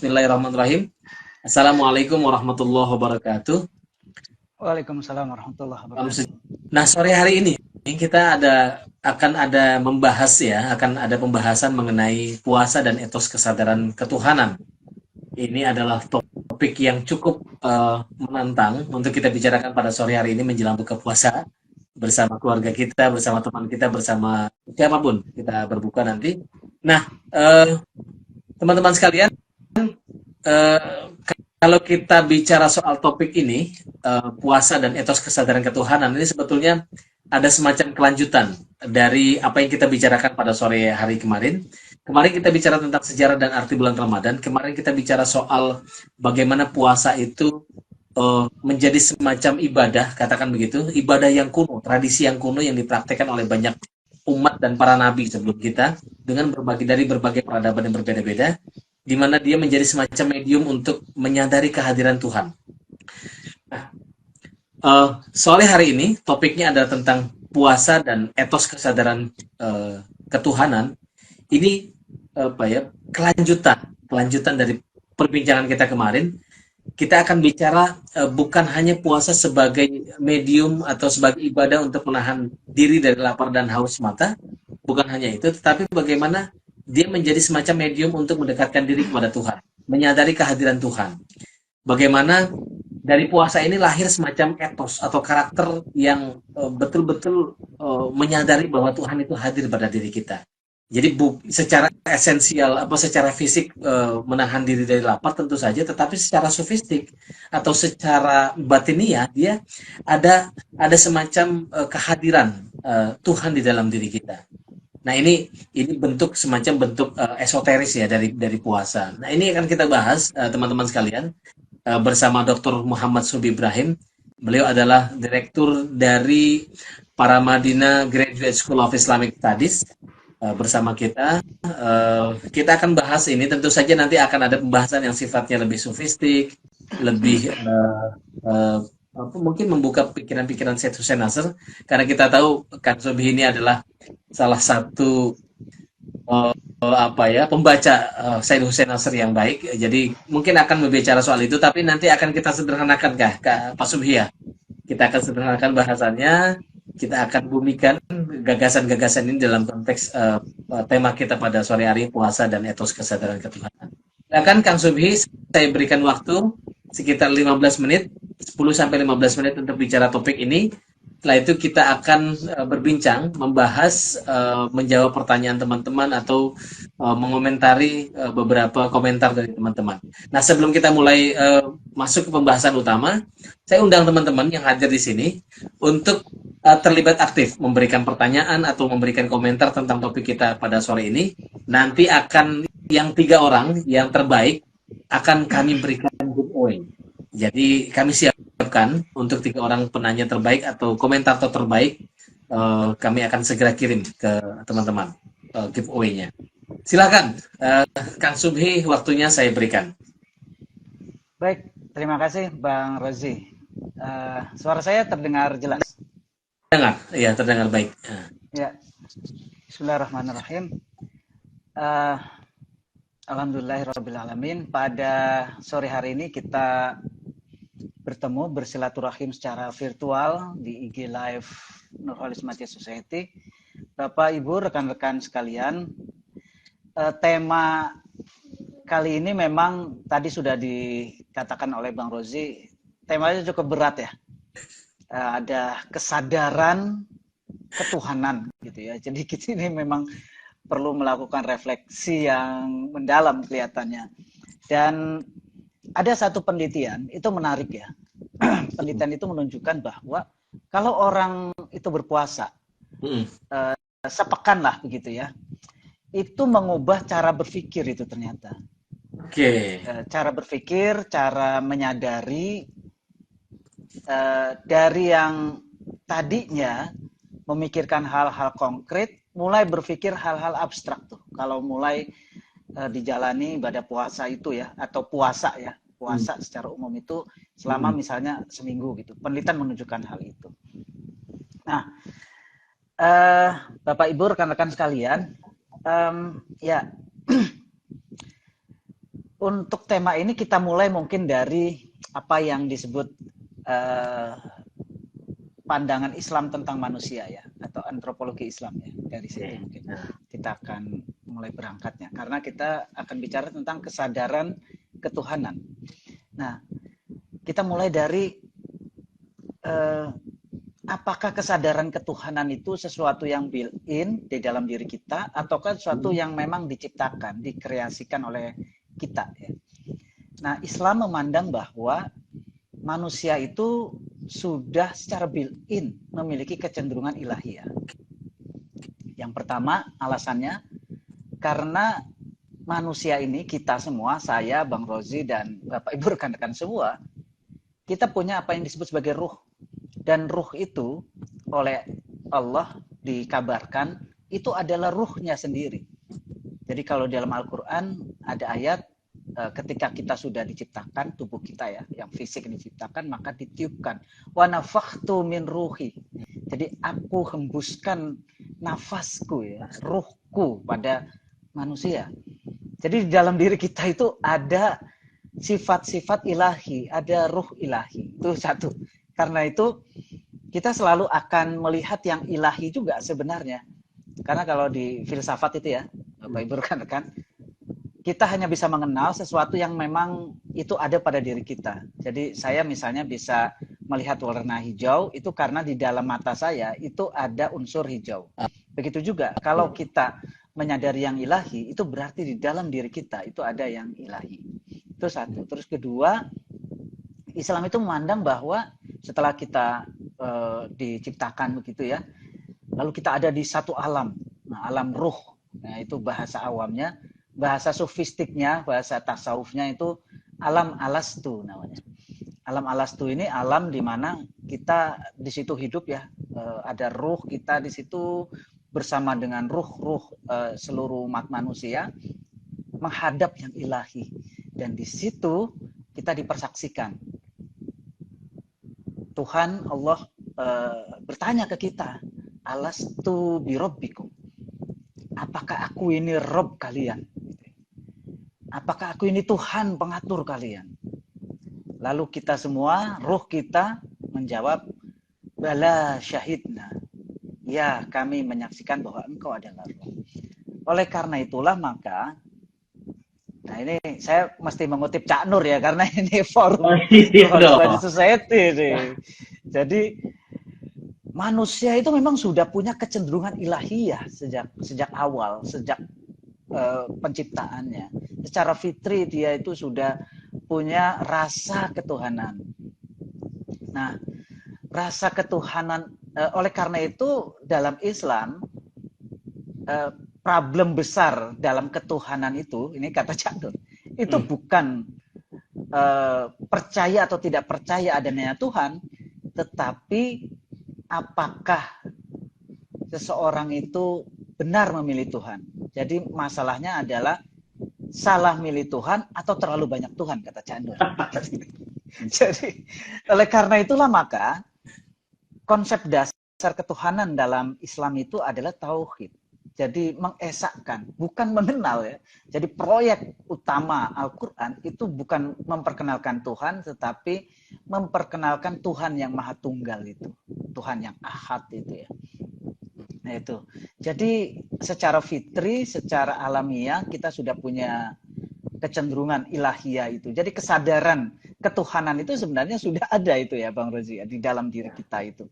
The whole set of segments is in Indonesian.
Bismillahirrahmanirrahim. Assalamualaikum warahmatullahi wabarakatuh. Waalaikumsalam warahmatullahi wabarakatuh. Nah, sore hari ini kita akan ada membahas ya, akan ada pembahasan mengenai puasa dan etos kesadaran ketuhanan. Ini adalah topik yang cukup menantang untuk kita bicarakan pada sore hari ini menjelang buka puasa bersama keluarga kita, bersama teman kita, bersama siapapun kita berbuka nanti. Nah, teman-teman sekalian, eh, kalau kita bicara soal topik ini, puasa dan etos kesadaran ketuhanan, ini sebetulnya ada semacam kelanjutan dari apa yang kita bicarakan pada sore hari kemarin. Kemarin kita bicara tentang sejarah dan arti bulan Ramadan. Kemarin kita bicara soal bagaimana puasa itu menjadi semacam ibadah, katakan begitu, ibadah yang kuno, tradisi yang kuno yang dipraktekkan oleh banyak umat dan para nabi sebelum kita dengan berbagai peradaban yang berbeda-beda, di mana dia menjadi semacam medium untuk menyadari kehadiran Tuhan. Sore hari ini topiknya adalah tentang puasa dan etos kesadaran ketuhanan. Ini apa ya, kelanjutan dari perbincangan kita kemarin. Kita akan bicara bukan hanya puasa sebagai medium atau sebagai ibadah untuk menahan diri dari lapar dan haus semata, bukan hanya itu, tetapi bagaimana dia menjadi semacam medium untuk mendekatkan diri kepada Tuhan, menyadari kehadiran Tuhan. Bagaimana dari puasa ini lahir semacam etos atau karakter yang betul-betul menyadari bahwa Tuhan itu hadir pada diri kita. Jadi secara esensial apa secara fisik menahan diri dari lapar tentu saja, tetapi secara sofistik atau secara batiniah dia ada semacam kehadiran Tuhan di dalam diri kita. Nah, ini semacam bentuk esoteris ya dari puasa. Nah, ini akan kita bahas teman-teman sekalian bersama Dr. Muhammad Subi Ibrahim. Beliau adalah direktur dari Paramadina Graduate School of Islamic Studies bersama kita. Kita akan bahas ini, tentu saja nanti akan ada pembahasan yang sifatnya lebih sofistik, lebih mungkin membuka pikiran-pikiran Syed Hussein Nasr, karena kita tahu Kang Subi ini adalah salah satu pembaca Syed Hussein Nasr yang baik. Jadi mungkin akan berbicara soal itu, tapi nanti akan kita sederhanakan Kak Pak Subhi ya. Kita akan sederhanakan bahasannya, kita akan bumikan gagasan-gagasan ini dalam konteks tema kita pada sore hari, puasa dan etos kesadaran ketuhanan. Silakan Kang Subhi, saya berikan waktu sekitar 15 menit, 10 sampai 15 menit untuk bicara topik ini. Setelah itu kita akan berbincang, membahas, menjawab pertanyaan teman-teman atau mengomentari beberapa komentar dari teman-teman. Nah, sebelum kita mulai masuk ke pembahasan utama, saya undang teman-teman yang hadir di sini untuk terlibat aktif, memberikan pertanyaan atau memberikan komentar tentang topik kita pada sore ini. Nanti akan yang 3 orang yang terbaik akan kami berikan giveaway. Jadi kami siapkan untuk 3 orang penanya terbaik atau komentator terbaik, kami akan segera kirim ke teman-teman giveaway-nya. Silakan, Kang Subhi, waktunya saya berikan. Baik, terima kasih Bang Rozi. Suara saya terdengar jelas? Dengar, ya terdengar baik. Ya, Bismillahirrahmanirrahim. Uh, Alhamdulillahirrahmanirrahim. Pada sore hari ini kita bertemu bersilaturahim secara virtual di IG Live Nurholis Media Society. Bapak, Ibu, rekan-rekan sekalian, tema kali ini memang tadi sudah dikatakan oleh Bang Rozi, temanya cukup berat ya. Ada kesadaran ketuhanan gitu ya. Jadi kita ini memang perlu melakukan refleksi yang mendalam kelihatannya. Dan ada satu penelitian, itu menarik ya. Penelitian itu menunjukkan bahwa kalau orang itu berpuasa, sepekan lah begitu ya, itu mengubah cara berpikir itu ternyata. Oke. Cara berpikir, cara menyadari dari yang tadinya memikirkan hal-hal konkret, mulai berpikir hal-hal abstrak tuh. Kalau mulai dijalani ibadah puasa itu ya, atau puasa ya, puasa secara umum itu selama misalnya seminggu gitu. Penelitian menunjukkan hal itu. Nah, Bapak Ibu rekan-rekan sekalian, ya untuk tema ini kita mulai mungkin dari apa yang disebut eh, pandangan Islam tentang manusia ya, atau antropologi Islam ya. Dari situ Oke. mungkin Nah, kita akan mulai berangkatnya, karena kita akan bicara tentang kesadaran ketuhanan. Nah, kita mulai dari eh, apakah kesadaran ketuhanan itu sesuatu yang built-in di dalam diri kita, ataukah sesuatu yang memang diciptakan, dikreasikan oleh kita ya. Nah, Islam memandang bahwa manusia itu sudah secara built-in memiliki kecenderungan ilahiyah. Yang pertama, alasannya karena manusia ini, kita semua, saya, Bang Rozi, dan Bapak Ibu rekan-rekan semua, kita punya apa yang disebut sebagai ruh. Dan ruh itu oleh Allah dikabarkan itu adalah ruhnya sendiri. Jadi kalau dalam Al-Quran ada ayat ketika kita sudah diciptakan, tubuh kita ya, yang fisik diciptakan, maka ditiupkan. Wa nafakhtu min ruhi. Jadi aku hembuskan nafasku ya, ruhku pada manusia. Jadi di dalam diri kita itu ada sifat-sifat ilahi, ada ruh ilahi. Itu satu. Karena itu kita selalu akan melihat yang ilahi juga sebenarnya. Karena kalau di filsafat itu ya, Bapak Ibu rekan-rekan, kita hanya bisa mengenal sesuatu yang memang itu ada pada diri kita. Jadi saya misalnya bisa melihat warna hijau itu karena di dalam mata saya itu ada unsur hijau. Begitu juga kalau kita menyadari yang ilahi, itu berarti di dalam diri kita itu ada yang ilahi. Itu satu. Terus kedua, Islam itu memandang bahwa setelah kita diciptakan begitu ya, lalu kita ada di satu alam, nah, alam ruh. Nah, itu bahasa awamnya. Bahasa sofistiknya, bahasa tasawufnya itu alam alastu namanya. Alam alastu ini alam di mana kita di situ hidup ya, ada ruh kita di situ bersama dengan ruh-ruh seluruh umat manusia menghadap yang ilahi, dan di situ kita dipersaksikan. Tuhan Allah bertanya ke kita, alastu birabbikum, apakah aku ini Rob kalian? Apakah aku ini Tuhan pengatur kalian? Lalu kita semua, ruh kita menjawab, bala syahidna. Ya, kami menyaksikan bahwa engkau adalah roh. Oleh karena itulah maka, nah ini saya mesti mengutip Cak Nur ya, karena ini forum iya Holy Body dong. Society nih. Jadi manusia itu memang sudah punya kecenderungan ilahiyah sejak awal, sejak penciptaannya. Secara fitri dia itu sudah punya rasa ketuhanan. Nah, rasa ketuhanan oleh karena itu dalam Islam problem besar dalam ketuhanan itu, ini kata Cak Nur, itu bukan percaya atau tidak percaya adanya Tuhan, tetapi apakah seseorang itu benar memilih Tuhan. Jadi masalahnya adalah salah milih Tuhan atau terlalu banyak Tuhan, kata Cak Nur. Jadi oleh karena itulah maka konsep dasar ketuhanan dalam Islam itu adalah tauhid. Jadi mengesahkan, bukan mengenal ya. Jadi proyek utama Al-Quran itu bukan memperkenalkan Tuhan, tetapi memperkenalkan Tuhan yang Maha Tunggal itu. Tuhan yang ahad itu ya. Nah itu. Jadi secara fitri, secara alamiah kita sudah punya kecenderungan ilahiyah itu. Jadi kesadaran ketuhanan itu sebenarnya sudah ada itu ya Bang Rozi ya, di dalam diri kita itu.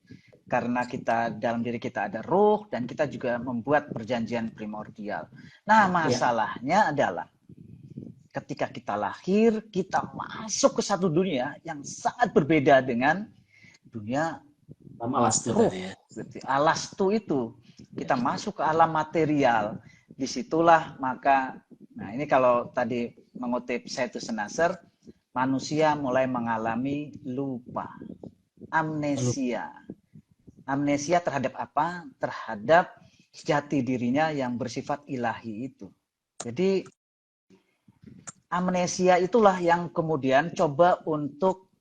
Karena kita dalam diri kita ada ruh dan kita juga membuat perjanjian primordial. Nah, masalahnya adalah ketika kita lahir, kita masuk ke satu dunia yang sangat berbeda dengan dunia Alastu ruh. tadi ya. Alastu itu kita masuk ke alam material. Disitulah maka, nah ini kalau tadi mengutip Sayyidus Nasr, manusia mulai mengalami lupa, amnesia. Amnesia terhadap apa? Terhadap jati dirinya yang bersifat ilahi itu. Jadi amnesia itulah yang kemudian coba untuk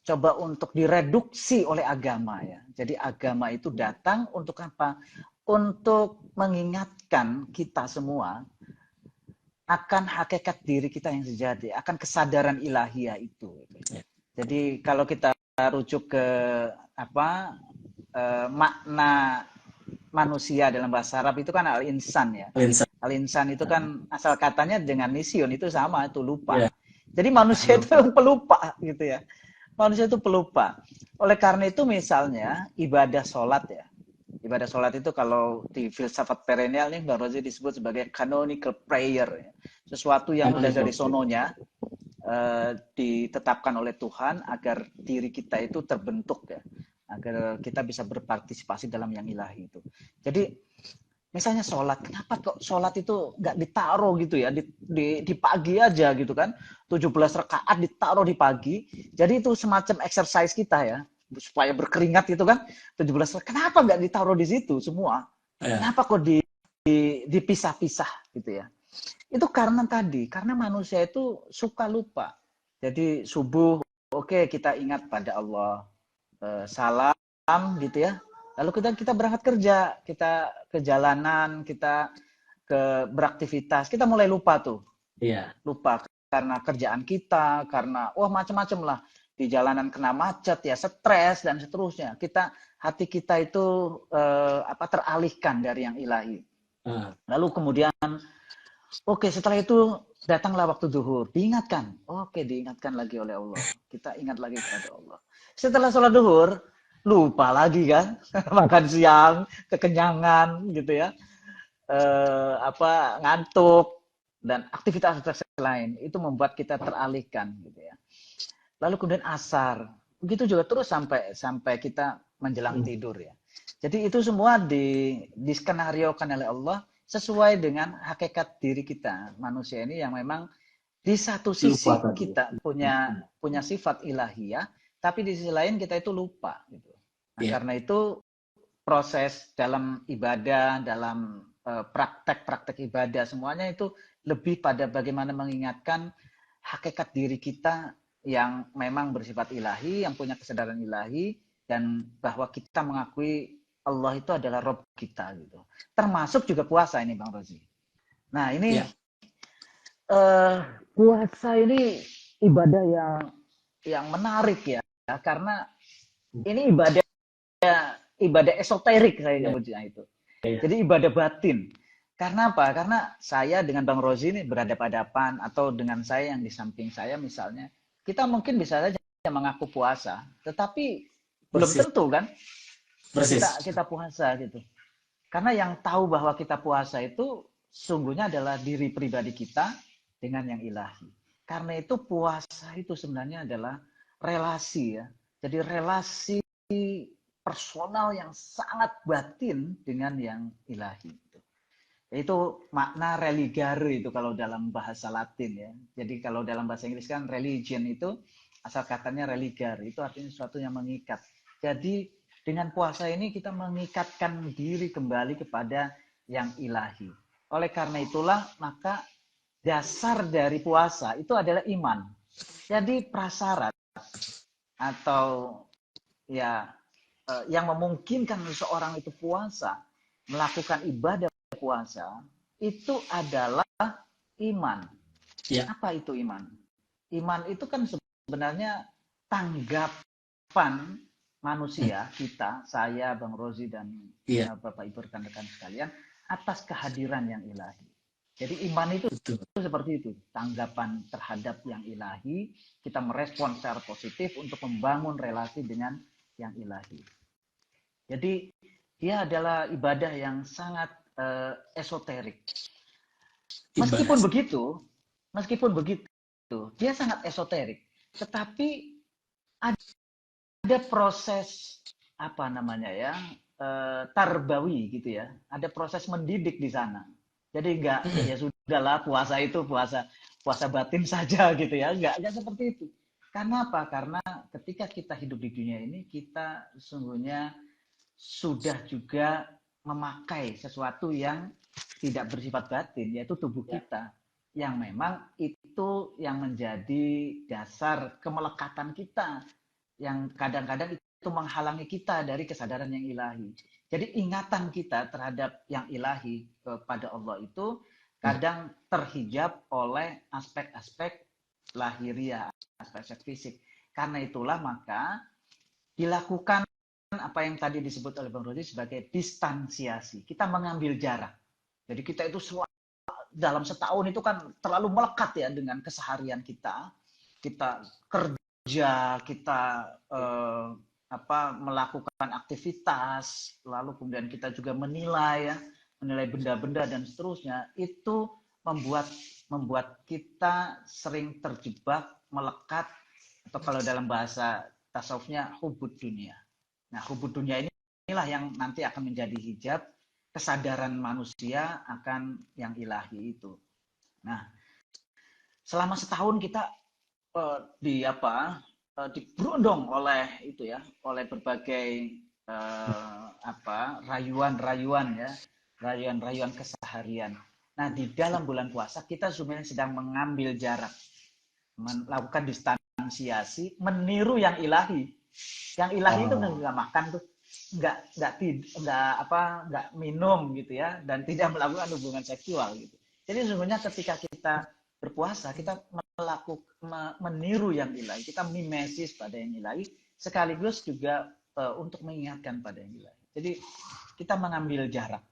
coba untuk direduksi oleh agama ya. Jadi agama itu datang untuk apa? Untuk mengingatkan kita semua akan hakikat diri kita yang sejati, akan kesadaran ilahiyah itu. Ya. Jadi kalau kita rujuk ke apa makna manusia dalam bahasa Arab itu kan al-insan ya. Linsa. Al-insan itu kan asal katanya dengan nisyun itu sama, itu lupa. Ya. Jadi manusia itu pelupa gitu ya. Manusia itu pelupa. Oleh karena itu misalnya ibadah sholat ya. Ibadah sholat itu kalau di filsafat perennial nih Bang Rozi disebut sebagai canonical prayer. Ya. Sesuatu yang udah dari sononya ditetapkan oleh Tuhan agar diri kita itu terbentuk ya. Agar kita bisa berpartisipasi dalam yang ilahi itu. Jadi misalnya sholat, kenapa kok sholat itu nggak ditaruh gitu ya di pagi aja gitu kan, 17 rakaat ditaruh di pagi, jadi itu semacam exercise kita ya supaya berkeringat gitu kan, 17 rakaat, kenapa nggak ditaruh di situ semua, Ya. kenapa kok dipisah-pisah gitu ya. Itu karena manusia itu suka lupa. Jadi subuh oke, kita ingat pada Allah, salam gitu ya. Lalu kita berangkat kerja, kita ke jalanan, kita beraktivitas, kita mulai lupa tuh. Iya. Lupa karena kerjaan kita, karena macam-macam lah. Di jalanan kena macet ya, stres dan seterusnya. Hati kita itu teralihkan dari yang ilahi. Lalu kemudian setelah itu datanglah waktu zuhur, diingatkan. Diingatkan lagi oleh Allah. Kita ingat lagi kepada Allah. Setelah sholat zuhur, lupa lagi kan, makan siang, kekenyangan gitu ya, ngantuk dan aktivitas lain itu membuat kita teralihkan gitu ya. Lalu kemudian asar, begitu juga terus sampai kita menjelang tidur ya. Jadi itu semua diskenariokan oleh Allah sesuai dengan hakikat diri kita manusia ini yang memang di satu sisi kita punya sifat ilahiyah, tapi di sisi lain kita itu lupa gitu. Nah, karena itu proses dalam ibadah, dalam praktek-praktek ibadah semuanya itu lebih pada bagaimana mengingatkan hakikat diri kita yang memang bersifat ilahi, yang punya kesadaran ilahi, dan bahwa kita mengakui Allah itu adalah Rob kita gitu. Termasuk juga puasa ini Bang Rozi. Nah ini puasa ini ibadah yang menarik ya, karena ini ibadah esoterik saya nyebutnya itu. Jadi ibadah batin. Karena apa? Karena saya dengan Bang Rozi ini berhadapan-hadapan, atau dengan saya yang di samping saya misalnya, kita mungkin bisa saja mengaku puasa, tetapi belum tentu kan kita puasa gitu. Karena yang tahu bahwa kita puasa itu sungguhnya adalah diri pribadi kita dengan yang ilahi. Karena itu puasa itu sebenarnya adalah relasi ya. Jadi relasi personal yang sangat batin dengan yang ilahi. Itu makna religare itu kalau dalam bahasa Latin ya. Jadi kalau dalam bahasa Inggris kan religion itu asal katanya religare, itu artinya sesuatu yang mengikat. Jadi dengan puasa ini kita mengikatkan diri kembali kepada yang ilahi. Oleh karena itulah maka dasar dari puasa itu adalah iman. Jadi prasyarat atau ya yang memungkinkan seseorang itu puasa, melakukan ibadah puasa, itu adalah iman. Ya. Apa itu iman? Iman itu kan sebenarnya tanggapan manusia, kita, saya, Bang Rozi, dan Bapak Ibu rekan-rekan sekalian, atas kehadiran yang ilahi. Jadi iman itu seperti itu, tanggapan terhadap yang ilahi, kita merespon secara positif untuk membangun relasi dengan yang ilahi. Jadi dia adalah ibadah yang sangat esoterik. Meskipun begitu, dia sangat esoterik. Tetapi ada proses apa namanya ya, tarbawi gitu ya. Ada proses mendidik di sana. Jadi enggak ya sudahlah puasa itu puasa batin saja gitu ya. Enggak seperti itu. Karena apa? Karena ketika kita hidup di dunia ini, kita sesungguhnya sudah juga memakai sesuatu yang tidak bersifat batin, yaitu tubuh kita, yang memang itu yang menjadi dasar kemelekatan kita, yang kadang-kadang itu menghalangi kita dari kesadaran yang ilahi. Jadi ingatan kita terhadap yang ilahi kepada Allah itu kadang terhijab oleh aspek-aspek lahiriah, aspek-aspek fisik. Karena itulah maka dilakukan apa yang tadi disebut oleh Bang Rozi sebagai distansiasi. Kita mengambil jarak. Jadi kita itu dalam setahun itu kan terlalu melekat ya dengan keseharian kita. Kita kerja, kita melakukan aktivitas, lalu kemudian kita juga menilai benda-benda dan seterusnya. Itu membuat kita sering terjebak, melekat, atau kalau dalam bahasa tasawufnya hubud dunia. Nah, hubud dunia inilah yang nanti akan menjadi hijab kesadaran manusia akan yang ilahi itu. Nah, selama setahun kita diberondong oleh itu ya, oleh berbagai rayuan keseharian. Nah, di dalam bulan puasa kita sebenarnya sedang mengambil jarak, melakukan distansiasi, meniru yang ilahi. Yang ilahi itu nggak makan tuh, nggak minum gitu ya, dan tidak melakukan hubungan seksual gitu. Jadi sebenarnya ketika kita berpuasa, kita meniru yang ilahi, kita mimesis pada yang ilahi, sekaligus juga untuk mengingatkan pada yang ilahi. Jadi kita mengambil jarak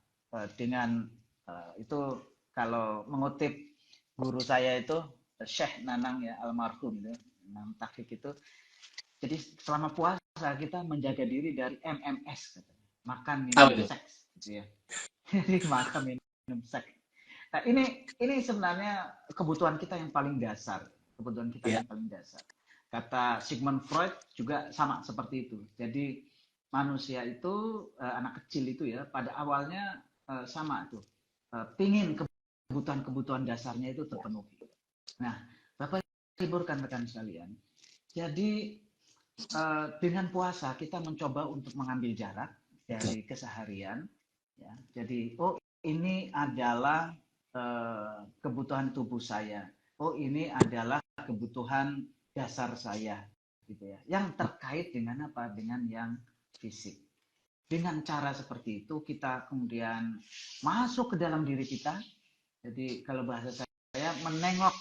dengan itu, kalau mengutip guru saya itu Syekh Nanang ya, almarhum ya, Nanang Taufik itu. Jadi selama puasa kita menjaga diri dari MMS, katanya. Makan, minum, seks, gitu ya. Jadi makan, minum, seks. Nah, ini sebenarnya kebutuhan kita yang paling dasar, yang paling dasar. Kata Sigmund Freud juga sama seperti itu. Jadi manusia itu, anak kecil itu ya, pada awalnya sama tuh, pingin kebutuhan dasarnya itu terpenuhi. Nah, Bapak Ibu rekan-rekan sekalian, jadi dengan puasa kita mencoba untuk mengambil jarak dari keseharian, ya. Jadi ini adalah kebutuhan tubuh saya, ini adalah kebutuhan dasar saya, gitu ya. Yang terkait dengan apa? Dengan yang fisik. Dengan cara seperti itu kita kemudian masuk ke dalam diri kita. Jadi kalau bahasa saya menengok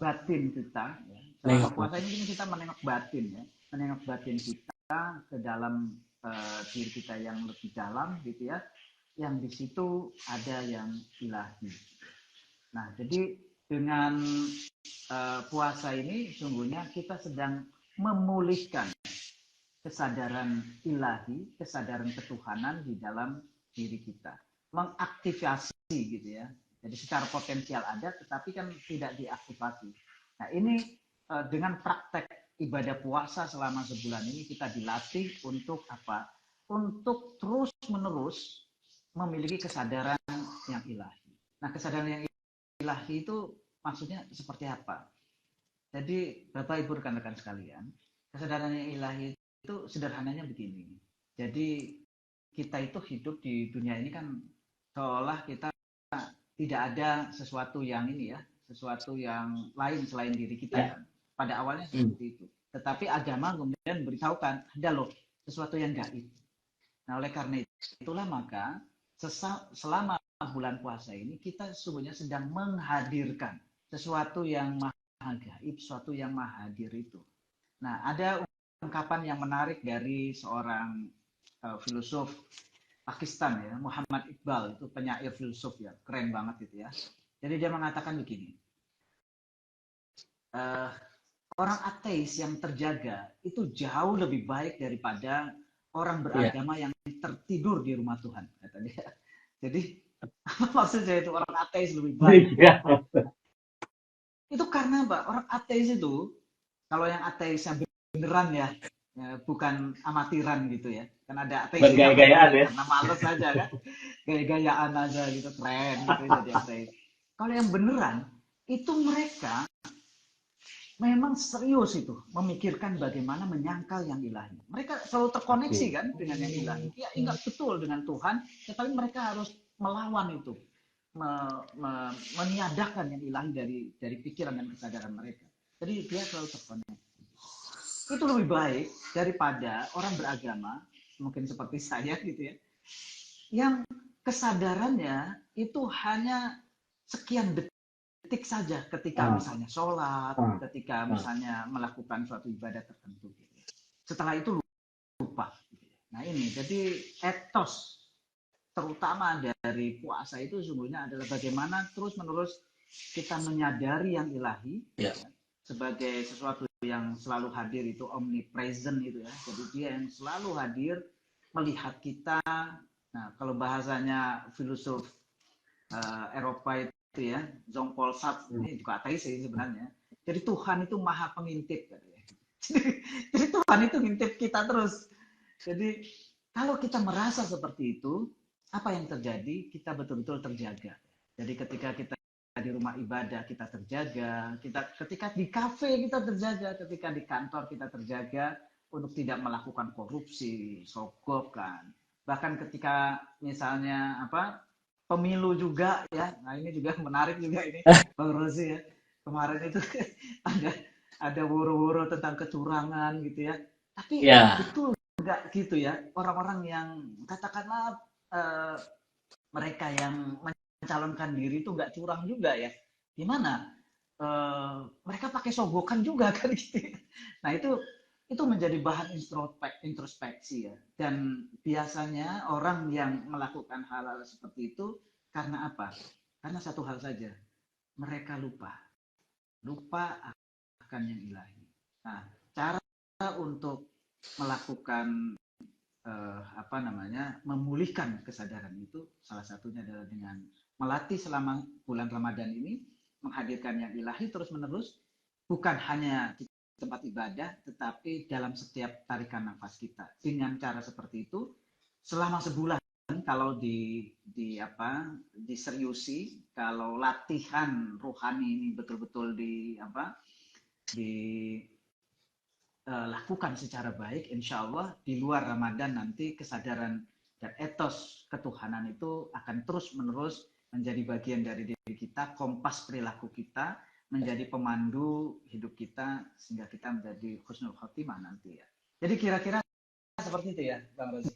batin kita. Ya. Selama puasa ini kita menengok batin ya. Menengok batin kita ke dalam diri kita yang lebih dalam gitu ya, yang di situ ada yang ilahi. Nah, jadi dengan puasa ini sungguhnya kita sedang memulihkan kesadaran ilahi, kesadaran ketuhanan di dalam diri kita, mengaktifasi gitu ya. Jadi secara potensial ada, tetapi kan tidak diaktifasi. Nah, ini dengan praktek ibadah puasa selama sebulan ini kita dilatih untuk apa? Untuk terus-menerus memiliki kesadaran yang ilahi. Nah, kesadaran yang ilahi itu maksudnya seperti apa? Jadi, Bapak Ibu rekan-rekan sekalian, kesadaran yang ilahi itu sederhananya begini. Jadi, kita itu hidup di dunia ini kan seolah kita tidak ada sesuatu yang ini ya, sesuatu yang lain selain diri kita kan. Pada awalnya seperti itu. Tetapi agama kemudian memberitahukan ada loh sesuatu yang gaib. Nah, oleh karena itulah maka selama bulan puasa ini kita sesungguhnya sedang menghadirkan sesuatu yang maha gaib, sesuatu yang maha hadir itu. Nah, ada ungkapan yang menarik dari seorang filosof Pakistan ya, Muhammad Iqbal, itu penyair filsuf ya, keren banget itu ya. Jadi dia mengatakan begini, orang ateis yang terjaga itu jauh lebih baik daripada orang beragama yang tertidur di rumah Tuhan, kata dia. Jadi apa maksudnya itu orang ateis lebih baik? Itu karena Pak, orang ateis itu, kalau yang ateis yang beneran ya, bukan amatiran gitu ya, kan ada ateis yang gaya-gayaan ya, karena males aja kan, gaya-gayaan aja gitu, keren gitu jadi ateis. Kalau yang beneran itu mereka memang serius itu memikirkan bagaimana menyangkal yang ilahi. Mereka selalu terkoneksi kan dengan yang ilahi. Ya ingat betul dengan Tuhan, tetapi mereka harus melawan itu, meniadakan yang ilahi dari pikiran dan kesadaran mereka. Jadi dia selalu terkoneksi. Itu lebih baik daripada orang beragama, mungkin seperti saya gitu ya, yang kesadarannya itu hanya sekian detik saja ketika misalnya sholat, ketika ah. misalnya melakukan suatu ibadah tertentu. Gitu. Setelah itu lupa. Nah ini, jadi etos terutama dari puasa itu sesungguhnya adalah bagaimana terus-menerus kita menyadari yang ilahi Ya. sebagai sesuatu yang selalu hadir, itu omnipresent itu ya. Jadi dia yang selalu hadir melihat kita. Nah, kalau bahasanya filosof Eropa itu ya, Jean Paul Sartre, ini juga ateis sih sebenarnya. Jadi Tuhan itu maha pengintip katanya. Jadi Tuhan itu ngintip kita terus. Jadi kalau kita merasa seperti itu, apa yang terjadi? Kita betul-betul terjaga. Jadi ketika kita di rumah ibadah kita terjaga, ketika di kafe kita terjaga, ketika di kantor kita terjaga untuk tidak melakukan korupsi, sogokan. Bahkan ketika misalnya pemilu juga ya. Nah, ini juga menarik juga ini Bang Rozi ya. Kemarin itu ada woro-woro tentang kecurangan gitu ya. Tapi Ya. betul enggak gitu ya, orang-orang yang katakanlah mereka yang mencalonkan diri itu nggak curang juga ya. Gimana? Mereka pakai sogokan juga kan gitu. Nah itu menjadi bahan introspeksi ya. Dan biasanya orang yang melakukan hal-hal seperti itu karena apa? Karena satu hal saja, mereka lupa akan yang ilahi. Nah, cara untuk melakukan memulihkan kesadaran itu salah satunya adalah dengan melatih selama bulan Ramadan ini menghadirkan yang ilahi terus menerus, bukan hanya di tempat ibadah tetapi dalam setiap tarikan nafas kita. Dengan cara seperti itu selama sebulan, kalau diseriusi, kalau latihan rohani ini betul-betul lakukan secara baik, insya Allah di luar Ramadan nanti kesadaran dan etos ketuhanan itu akan terus-menerus menjadi bagian dari diri kita, kompas perilaku kita, menjadi pemandu hidup kita, sehingga kita menjadi husnul khotimah nanti ya. Jadi kira-kira seperti itu ya, Bang Rozi.